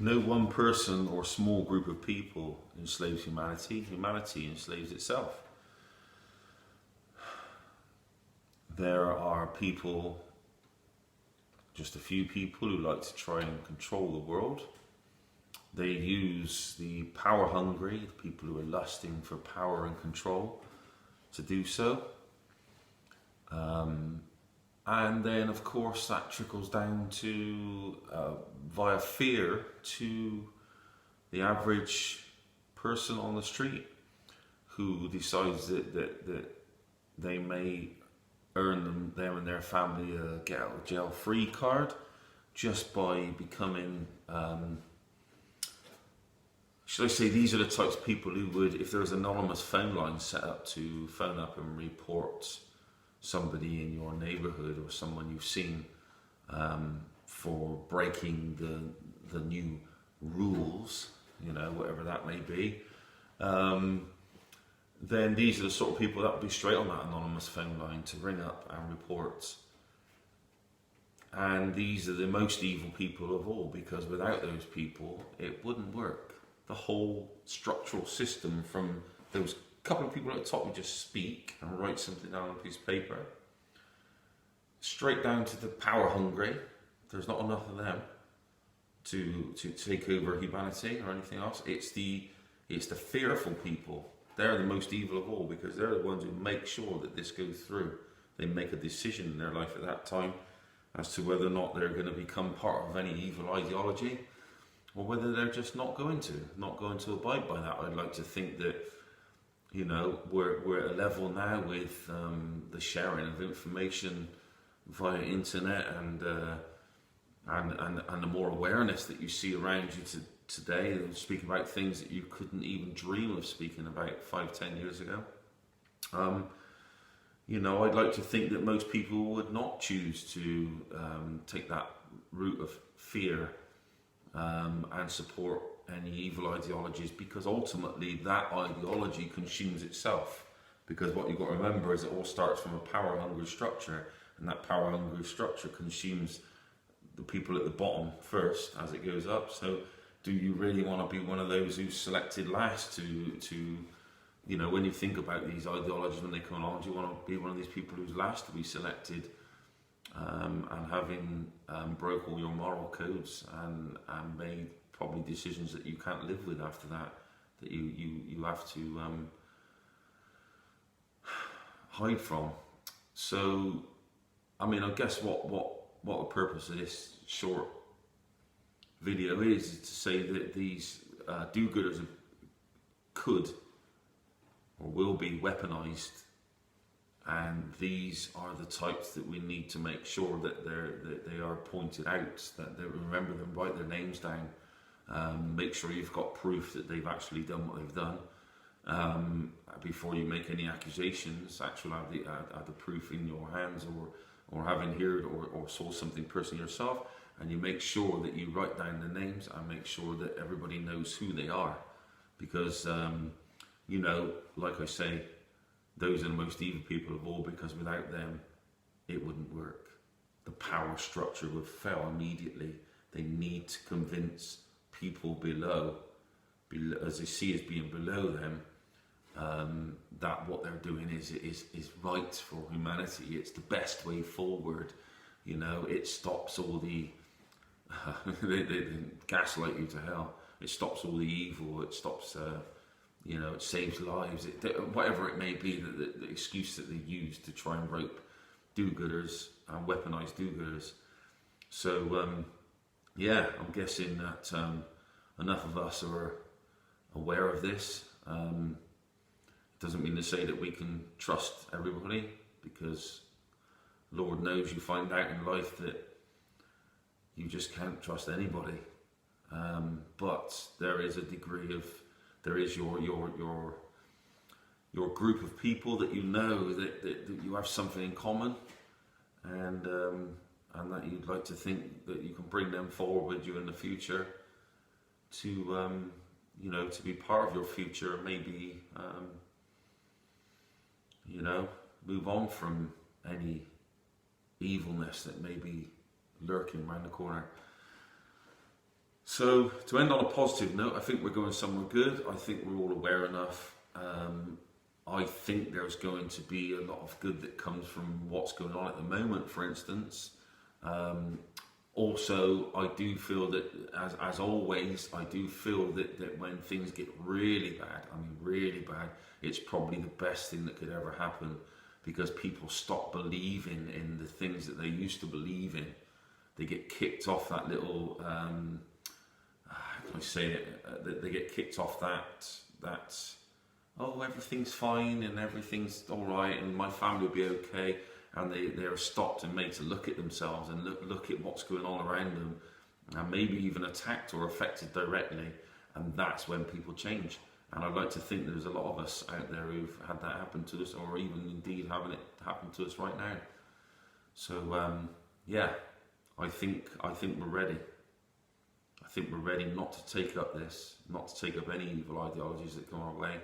No one person or small group of people enslaves humanity. Humanity enslaves itself. There are people, just a few people, who like to try and control the world. They use the power hungry, the people who are lusting for power and control, to do so. And then, of course, that trickles down to, via fear, to the average person on the street who decides that they may earn them and their family a get out of jail free card just by becoming, should I say, these are the types of people who would, if there was an anonymous phone line set up to phone up and report somebody in your neighborhood or someone you've seen for breaking the new rules, whatever that may be, then these are the sort of people that would be straight on that anonymous phone line to ring up and report. And these are the most evil people of all, because without those people it wouldn't work. The whole structural system, from those couple of people at the top who just speak and write something down on a piece of paper, straight down to the power hungry. There's not enough of them to take over humanity or anything else. It's the fearful people. They're the most evil of all, because they're the ones who make sure that this goes through. They make a decision in their life at that time as to whether or not they're going to become part of any evil ideology, or whether they're just not going to abide by that. I'd like to think that, we're at a level now with the sharing of information via internet and the more awareness that you see around you today. They're speaking about things that you couldn't even dream of speaking about 5-10 years ago. I'd like to think that most people would not choose to take that route of fear and support any evil ideologies, because ultimately that ideology consumes itself. Because what you've got to remember is it all starts from a power hungry structure, and that power hungry structure consumes the people at the bottom first as it goes up. So do you really want to be one of those who's selected last to when you think about these ideologies when they come along, do you want to be one of these people who's last to be selected, and having broke all your moral codes and made probably decisions that you can't live with after that you have to hide from? So, I guess what the purpose of this short video is to say that these do-gooders could or will be weaponized, and these are the types that we need to make sure that they are pointed out, that they remember them, write their names down, make sure you've got proof that they've actually done what they've done before you make any accusations. Actually have the proof in your hands, or having heard or saw something personally yourself, and you make sure that you write down the names and make sure that everybody knows who they are, because like I say, those are the most evil people of all, because without them it wouldn't work. The power structure would fail immediately. They need to convince people below, as they see as being below them, that what they're doing is right for humanity. It's the best way forward. It stops all the they gaslight you to hell. It stops all the evil. It stops it saves lives. Whatever it may be, the excuse that they use to try and rope do-gooders and weaponize do-gooders. So I'm guessing that enough of us are aware of this. Doesn't mean to say that we can trust everybody, because Lord knows you find out in life that you just can't trust anybody. But there is a degree of, there is your group of people that that you have something in common, and that you'd like to think that you can bring them forward with you in the future to to be part of your future, maybe move on from any evilness that may be lurking around the corner. So to end on a positive note, I think we're going somewhere good. I think we're all aware enough. I think there's going to be a lot of good that comes from what's going on at the moment, for instance. Also, I do feel that, as always, I do feel that when things get really bad, I mean really bad, it's probably the best thing that could ever happen, because people stop believing in the things that they used to believe in. They get kicked off that little, how can I say it? They get kicked off that, oh, everything's fine and everything's all right and my family will be okay. And they are stopped and made to look at themselves and look at what's going on around them, and maybe even attacked or affected directly, and that's when people change. And I'd like to think there's a lot of us out there who've had that happen to us, or even indeed having it happen to us right now. So yeah, I think we're ready. I think we're ready not to take up this, not to take up any evil ideologies that come our way.